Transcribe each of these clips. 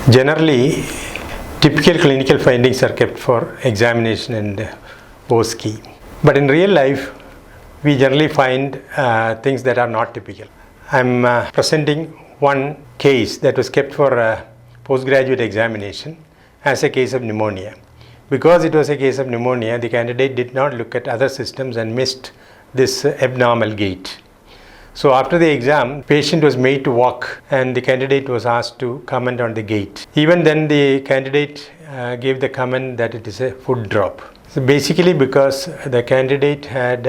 Generally, typical clinical findings are kept for examination and OSCE. But in real life, we generally find things that are not typical. I'm presenting one case that was kept for a postgraduate examination as a case of pneumonia. Because it was a case of pneumonia, the candidate did not look at other systems and missed this abnormal gait. So after the exam, patient was made to walk and the candidate was asked to comment on the gait. Even then the candidate gave the comment that it is a foot drop. So basically because the candidate had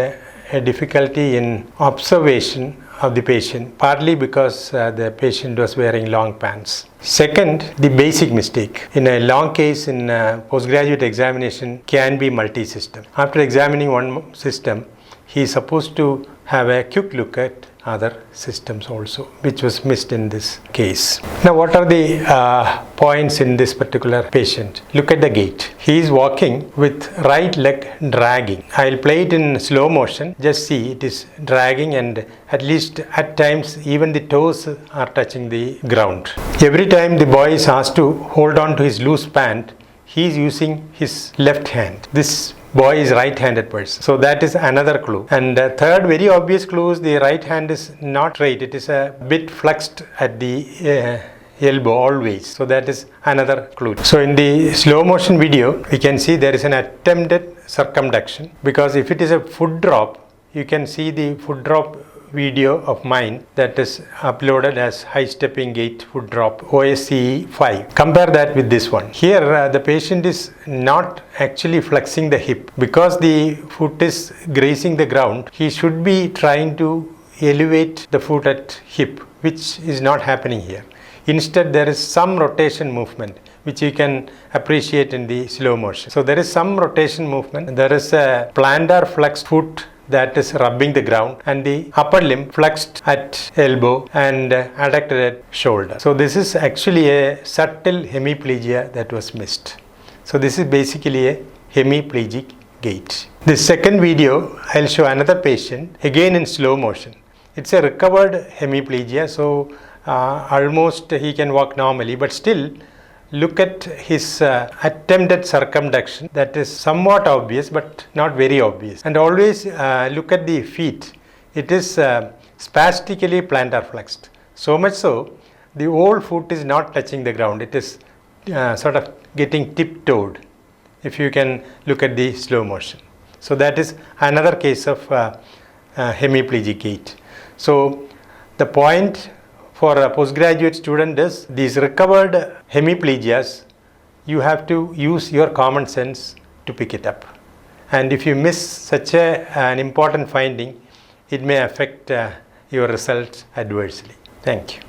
a difficulty in observation of the patient, partly because the patient was wearing long pants. Second, the basic mistake in a long case in postgraduate examination can be multi-system. After examining one system, he is supposed to have a quick look at other systems also, which was missed in this case. Now, what are the points in this particular patient? Look at the gait. He is walking with right leg dragging. I will play it in slow motion. Just see, it is dragging, and at least at times even the toes are touching the ground. Every time the boy is asked to hold on to his loose pant, he is using his left hand. This boy is right-handed person. So that is another clue. And the third very obvious clue is the right hand is not straight. It is a bit flexed at the elbow always. So that is another clue. So in the slow motion video, we can see there is an attempted circumduction, because if it is a foot drop, you can see the foot drop video of mine that is uploaded as high stepping gait foot drop OSCE 5. Compare that with this one. Here the patient is not actually flexing the hip. Because the foot is grazing the ground, he should be trying to elevate the foot at hip, which is not happening here. Instead, there is some rotation movement which you can appreciate in the slow motion. So there is some rotation movement. There is a plantar flexed foot that is rubbing the ground, and the upper limb flexed at elbow and adducted at shoulder. So this is actually a subtle hemiplegia that was missed. So this is basically a hemiplegic gait. The second video, I'll show another patient, again in slow motion. It's a recovered hemiplegia, so almost he can walk normally, but still look at his attempted circumduction. That is somewhat obvious but not very obvious. And always look at the feet. It is spastically plantar flexed. So much so, the whole foot is not touching the ground. It is sort of getting tiptoed, if you can look at the slow motion. So that is another case of hemiplegic gait. So the point for a postgraduate student is these recovered hemiplegias, you have to use your common sense to pick it up. And if you miss such an important finding, it may affect your results adversely. Thank you.